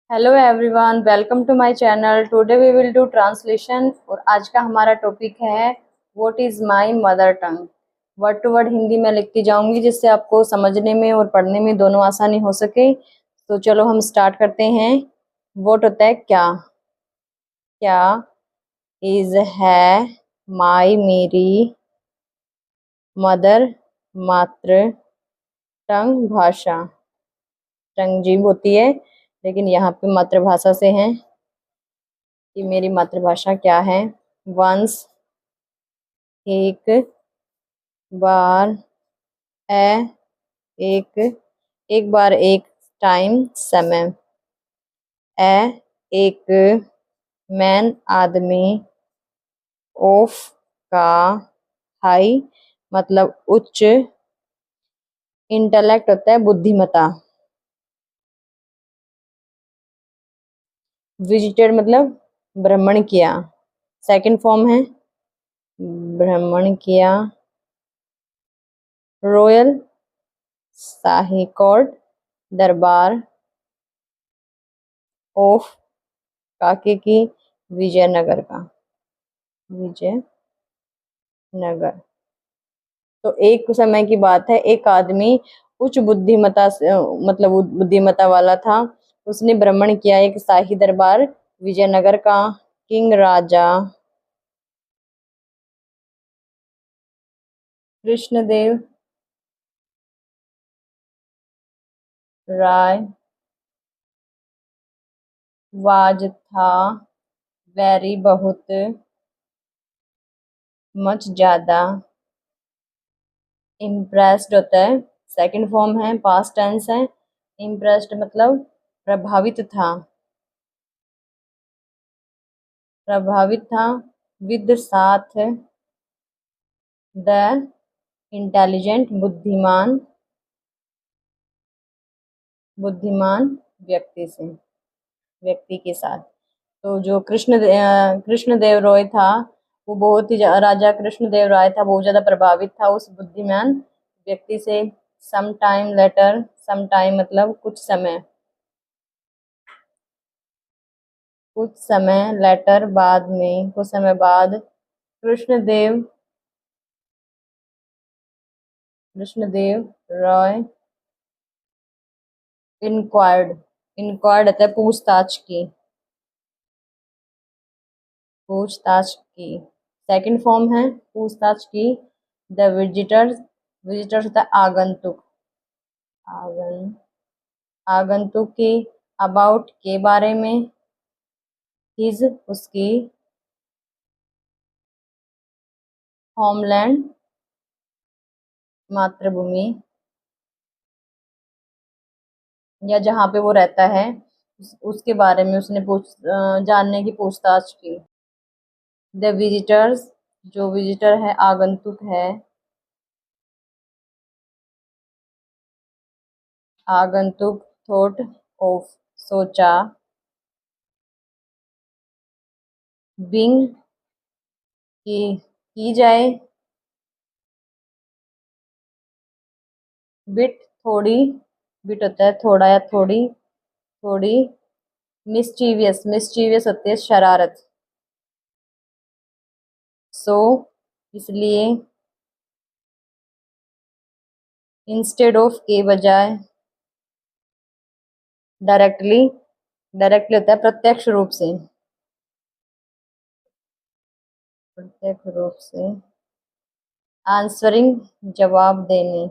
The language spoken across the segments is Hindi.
Hello everyone, welcome to my channel. Today we will do translation और आज का हमारा टॉपिक है what is my mother tongue. Word to word Hindi में लिखती जाऊंगी जिससे आपको समझने में और पढ़ने में दोनों आसानी हो सके। तो चलो हम स्टार्ट करते हैं। व्हाट होता है क्या। क्या इज़ है माय मेरी मदर मातृ टंग भाषा। टंग जीभ होती है लेकिन यहाँ पे मातृभाषा से है कि मेरी मातृभाषा क्या है। वंस एक बार ए एक एक बार एक टाइम समय ए एक मैन आदमी ऑफ का हाई मतलब उच्च इंटेलेक्ट होता है बुद्धिमत्ता। विजिटेड मतलब भ्रमण किया। सेकंड फॉर्म है भ्रमण किया। रॉयल शाही कोर्ट दरबार ऑफ काके की विजयनगर का विजयनगर। तो एक समय की बात है, एक आदमी उच्च बुद्धिमत्ता मतलब बुद्धिमत्ता वाला था। उसने भ्रमण किया एक शाही दरबार विजयनगर का। किंग राजा कृष्णदेव राय वाज था वेरी बहुत मच ज्यादा इम्प्रेस्ड होता है। सेकंड फॉर्म है पास्ट टेंस है। इम्प्रेस्ड मतलब प्रभावित था। प्रभावित था विद साथ द इंटेलिजेंट बुद्धिमान बुद्धिमान व्यक्ति से व्यक्ति के साथ। तो जो कृष्णदेव रॉय था वो बहुत ही राजा कृष्णदेव राय था बहुत ज्यादा प्रभावित था उस बुद्धिमान व्यक्ति से। Some time later some time मतलब कुछ समय लेटर बाद में कुछ समय बाद कृष्णदेव रॉय इंक्वायर्ड इंक्वायर्ड होता है पूछताछ की। सेकंड फॉर्म है पूछताछ की। द विजिटर्स विजिटर्स होता है आगंतुक आगन आगंतुक की। अबाउट के बारे में। हिज उसकी होमलैंड मातृभूमि या जहाँ पे वो रहता है उसके बारे में उसने जानने की पूछताछ की। द विजिटर्स जो विजिटर है आगंतुक है। आगंतुक थॉट ऑफ सोचा। बिंग की जाए। बिट थोड़ी बिट होता है थोड़ा या थोड़ी थोड़ी। मिस्चीवियस मिस्चीवियस होती है शरारत। सो इसलिए। इंस्टेड ऑफ के बजाय। डायरेक्टली डायरेक्टली होता है प्रत्यक्ष रूप से प्रत्यक्ष रूप से। आंसरिंग जवाब देने।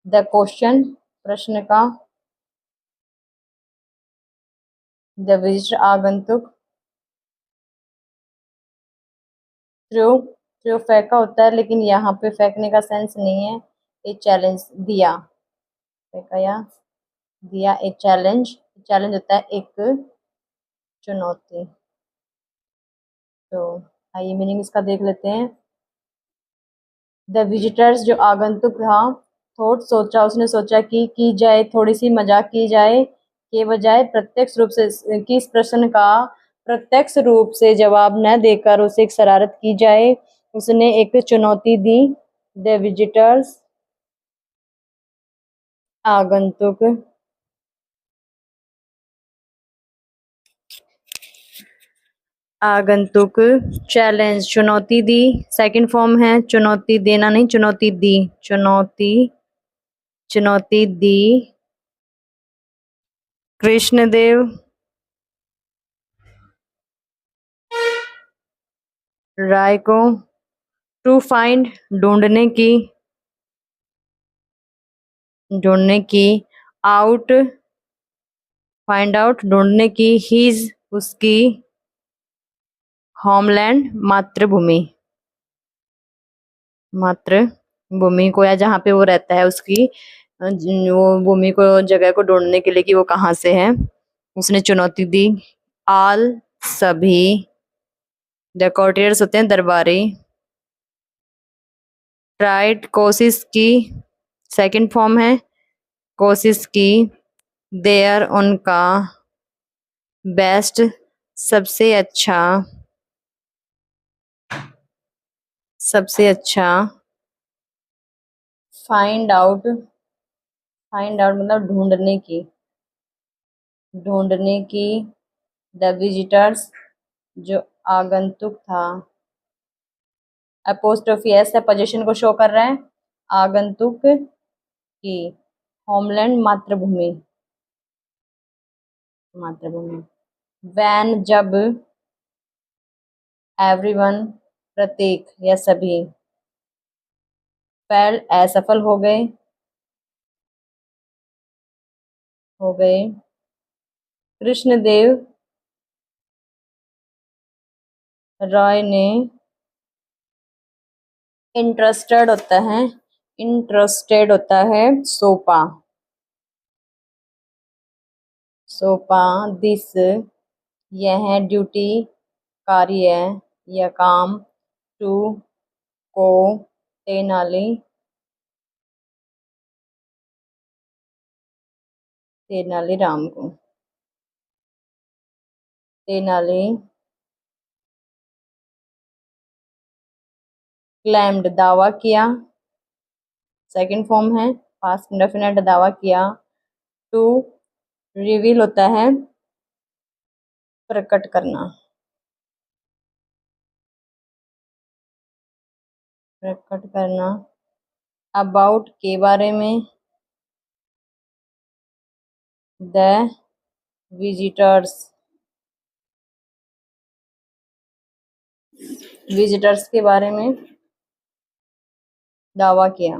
द क्वेश्चन प्रश्न का। द विजिटर आगंतुक। थ्रू थ्रू फेंका होता है लेकिन यहाँ पे फेंकने का सेंस नहीं है। एक चैलेंज दिया फेंका या दिया एक चैलेंज। चैलेंज होता है एक चुनौती। तो आइए मीनिंग इसका देख लेते हैं। द विजिटर्स जो आगंतुक था थॉट सोचा उसने सोचा कि की जाए थोड़ी सी मजाक की जाए के बजाय प्रत्यक्ष रूप से कि इस प्रश्न का प्रत्यक्ष रूप से जवाब न देकर उसे एक शरारत की जाए। उसने एक चुनौती दी। द विजिटर्स आगंतुक आगंतुक चैलेंज चुनौती दी, सेकंड फॉर्म है चुनौती देना नहीं, चुनौती दी, चुनौती दी कृष्णदेव राय को टू फाइंड ढूंढने की आउट फाइंड आउट ढूंढने की हीज उसकी होमलैंड मातृभूमि को, या जहाँ पे वो रहता है उसकी वो भूमि को, जगह को ढूंढने के लिए कि वो कहाँ से है, उसने चुनौती दी। आल सभी, द कॉर्टियर्स होते हैं दरबारी, ट्राइड कोशिश की, सेकंड फॉर्म है कोशिश की, देयर उनका, बेस्ट सबसे अच्छा, फाइंड आउट मतलब ढूंढने की, द विजिटर्स जो आगंतुक था, अपोस्ट्रोफी एस है, पोजीशन को शो कर रहा है, आगंतुक की होमलैंड मातृभूमि। वैन जब, एवरीवन प्रत्येक या सभी, फेल असफल हो गए कृष्णदेव रॉय ने इंटरेस्टेड होता है सौंपा दिस यह ड्यूटी कार्य या काम टू को तेनाली क्लेम्ड दावा किया, सेकंड फॉर्म है पास्ट इंडेफिनिट, दावा किया। टू रिवील होता है प्रकट करना, अबाउट के बारे में, द विजिटर्स के बारे में दावा किया।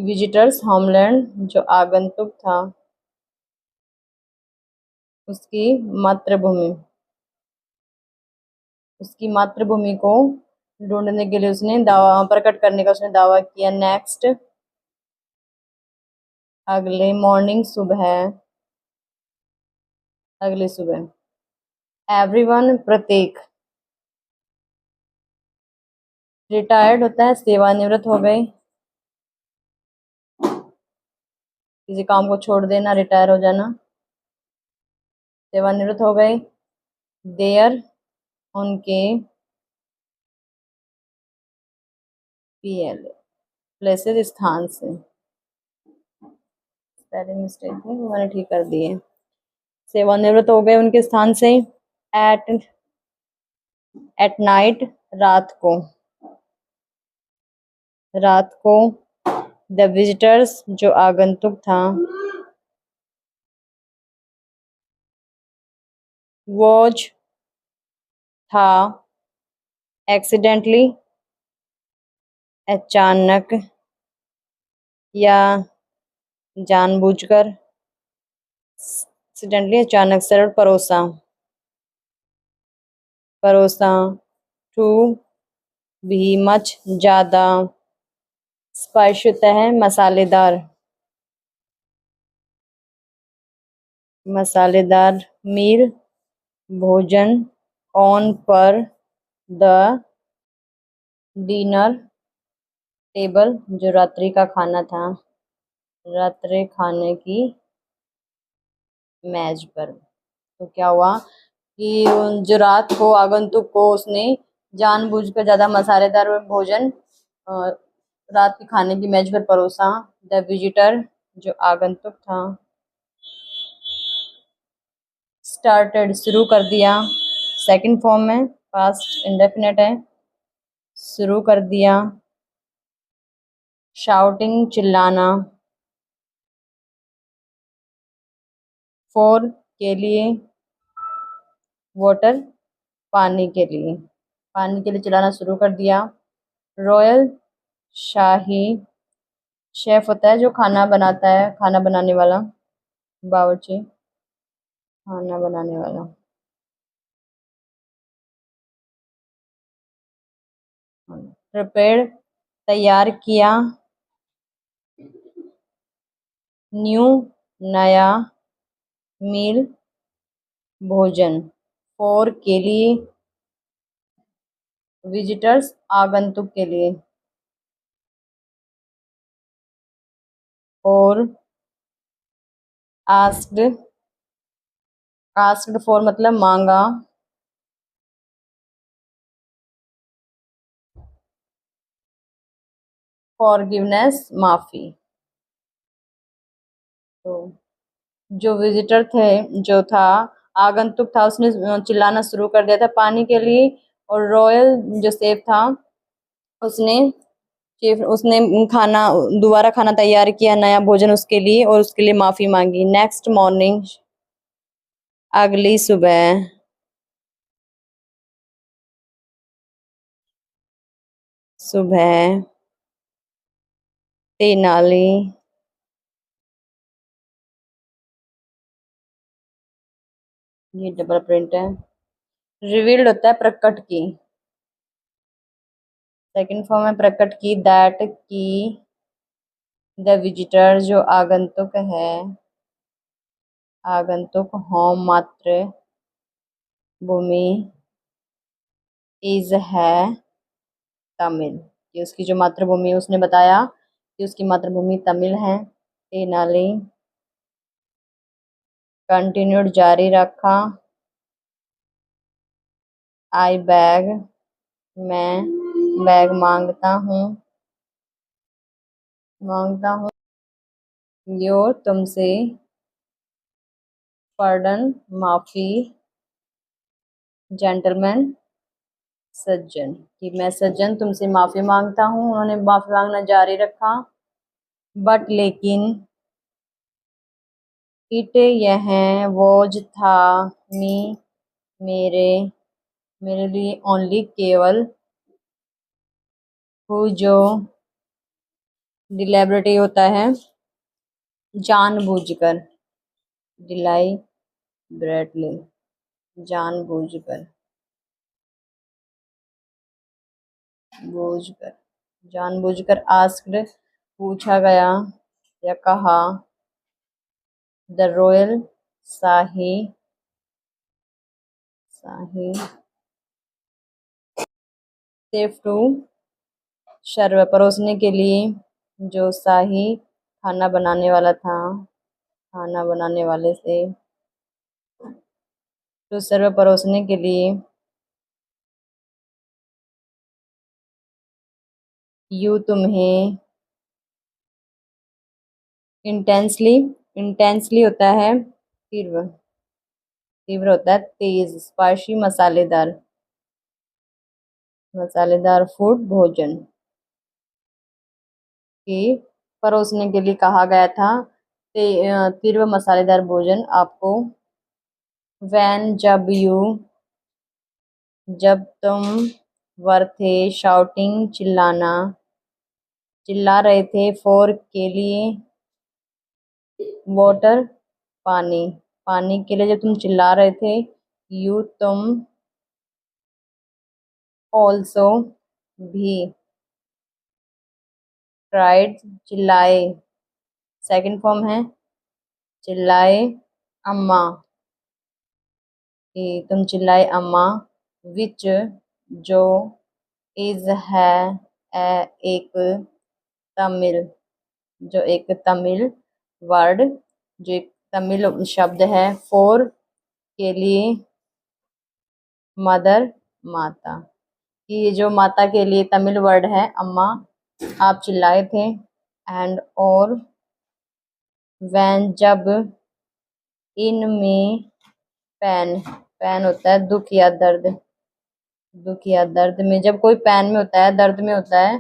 विजिटर्स होमलैंड जो आगंतुक था उसकी मातृभूमि को ढूंढने के लिए उसने दावा प्रकट करने का उसने दावा किया। नेक्स्ट अगले सुबह एवरीवन प्रत्येक, रिटायर्ड होता है सेवानिवृत्त हो गए, किसी काम को छोड़ देना, रिटायर हो जाना, सेवानिवृत्त हो गए। देयर उनके, प्लेसेस स्थान से, स्पेलिंग मिस्टेक है वो मैंने ठीक कर दिए। सेवानिवृत्त हो गए उनके स्थान से। एट नाइट रात को द विजिटर्स जो आगंतुक था, वॉज था, एक्सीडेंटली अचानक या जानबूझकर, एक्सीडेंटली अचानक सरल परोसा। टू भी मच ज्यादा, स्पाइसी होता है मसालेदार मील भोजन, ऑन पर द डिनर टेबल जो रात्रि का खाना था, रात्रि खाने की मेज पर। तो क्या हुआ कि जो रात को आगंतुक को उसने जानबूझकर ज्यादा मसालेदार भोजन रात के खाने की मेज पर परोसा। द विजिटर जो आगंतुक था। स्टार्टेड शुरू कर दिया। सेकंड फॉर्म में पास्ट इंडेफिनेट है, शुरू कर दिया। शाउटिंग चिल्लाना। फॉर के लिए। वाटर पानी के लिए। पानी के लिए चिल्लाना शुरू कर दिया। रॉयल शाही। शेफ होता है जो खाना बनाता है, खाना बनाने वाला, बावर्ची, खाना बनाने वाला। प्रिपेयर तैयार किया। न्यू नया। मील भोजन। फॉर के लिए। विजिटर्स आगंतुक के लिए। और आस्क्ड। आस्क्ड फॉर मतलब मांगा। फॉरगिवनेस माफी। तो जो विजिटर थे, जो था आगंतुक था, उसने चिल्लाना शुरू कर दिया था पानी के लिए। और रॉयल जो शेफ था, उसने शेफ उसने खाना दोबारा खाना तैयार किया, नया भोजन उसके लिए, और उसके लिए माफी मांगी। नेक्स्ट मॉर्निंग अगली सुबह। सुबह। तेनाली। ये डबल प्रिंट है। रिवील्ड होता है प्रकट की। सेकंड फॉर्म है प्रकट की। दैट की। द विजिटर जो आगंतुक है, आगंतुक होम मात्र भूमि इज है तमिल, कि उसकी जो मातृभूमि है, उसने बताया कि उसकी मातृभूमि तमिल है। तेनाली कंटिन्यूड जारी रखा। आई बैग मैं बैग मांगता हूँ, मांगता हूँ। योर तुमसे। पार्डन माफी। जेंटलमैन सज्जन, कि मैं सज्जन तुमसे माफी मांगता हूँ। उन्होंने माफी मांगना जारी रखा। बट लेकिन। इट यह वोज था। मी मेरे मेरे लिए ओनली केवल। हु जो डिलेबरेटी होता है जानबूझकर। डिलाई ब्रेडली जानबूझकर। बूझकर जानबूझकर। आस्क्ड पूछा गया या कहा। द रॉयल शाही शाही सेफ टू सर्व परोसने के लिए। जो शाही खाना बनाने वाला था, खाना बनाने वाले से। टू सर्व परोसने के लिए। यू तुम्हें। इंटेंसली। इंटेंसली होता है तीव्र। तीव्र होता है तेज। स्पाइसी मसालेदार। मसालेदार फूड भोजन की परोसने के लिए कहा गया था। तीव्र मसालेदार भोजन आपको। वैन जब तुम वर थे। शाउटिंग चिल्लाना, चिल्ला रहे थे। फॉर के लिए। वाटर पानी, पानी के लिए जब तुम चिल्ला रहे थे। यू तुम। ऑल्सो भी। क्राइड चिल्लाए। सेकंड फॉर्म है चिल्लाए अम्मा, कि तुम चिल्लाए अम्मा। विच जो इज है एक तमिल, जो एक तमिल वर्ड, जो एक तमिल शब्द है। फोर के लिए। मदर माता, कि ये जो माता के लिए तमिल वर्ड है अम्मा, आप चिल्लाए थे। एंड और वैन जब इनमें पैन, पैन होता है दुख या दर्द, दुख या दर्द में, जब कोई पैन में होता है, दर्द में होता है,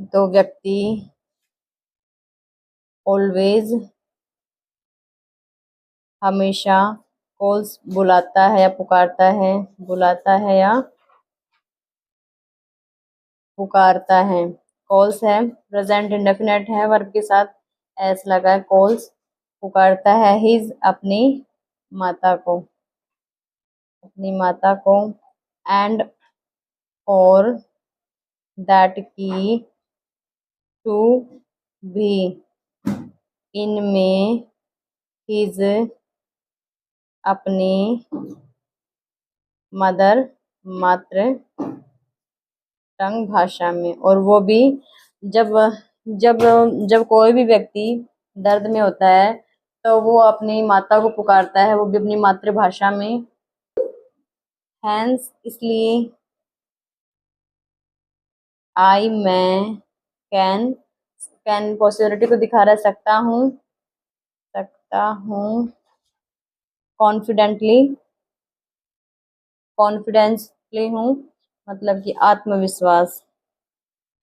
तो व्यक्ति ऑलवेज, हमेशा, कॉल्स बुलाता है या पुकारता है, बुलाता है या पुकारता है। कॉल्स है, प्रेजेंट इंडेफिनेट है, वर्ब के साथ एस लगा है, कॉल्स। पुकारता है हिज, अपनी माता को, अपनी माता को। एंड और दैट की, टू भी, इनमें, हिज, अपनी, मदर, मातृ, टंग भाषा में। और वो भी जब जब जब कोई भी व्यक्ति दर्द में होता है तो वो अपनी माता को पुकारता है, वो भी अपनी मातृभाषा में। हैंस, इसलिए, आई, मैं, कैन, कैन पॉसिबिलिटी को दिखा रहा है, सकता हूँ, सकता हूँ। कॉन्फिडेंटली, कॉन्फिडेंसली हूँ, मतलब कि आत्मविश्वास,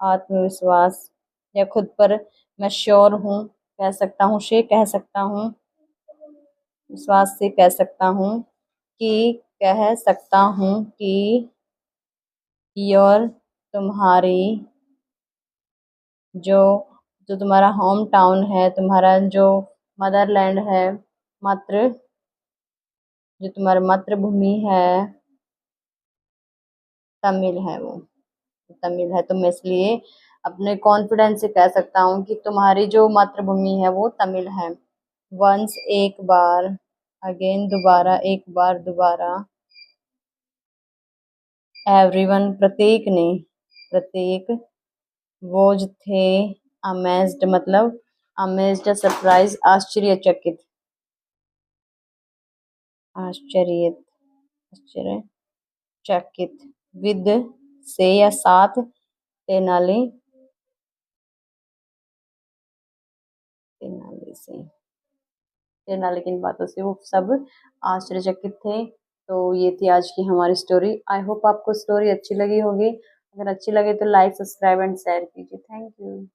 आत्मविश्वास, या खुद पर मैं श्योर हूँ, कह सकता हूँ, से कह सकता हूँ, विश्वास से कह सकता हूँ, कि कह सकता हूँ कि योर, तुम्हारी, जो, जो तुम्हारा होम टाउन है, तुम्हारा जो मदरलैंड है, मातृ, जो तुम्हारी मातृभूमि है, तमिल है वो, तमिल है। तो मैं इसलिए अपने कॉन्फिडेंस से कह सकता हूँ कि तुम्हारी जो मातृभूमि है वो तमिल है। वंस, एक बार, अगेन, दोबारा, एक बार, दोबारा। एवरीवन, प्रत्येक ने, प्रत्येक। वोज, थे। अमेज्ड, मतलब अमेज्ड, सरप्राइज, आश्चर्यचकित, आश्चर्य, आश्चर्यचकित। विद, से या साथ। तेनाली, तेनाली से, तेनाली की इन बातों से वो सब आश्चर्यचकित थे। तो ये थी आज की हमारी स्टोरी। आई होप आपको स्टोरी अच्छी लगी होगी। अगर अच्छी लगे तो लाइक, सब्सक्राइब एंड शेयर कीजिए। Thank you.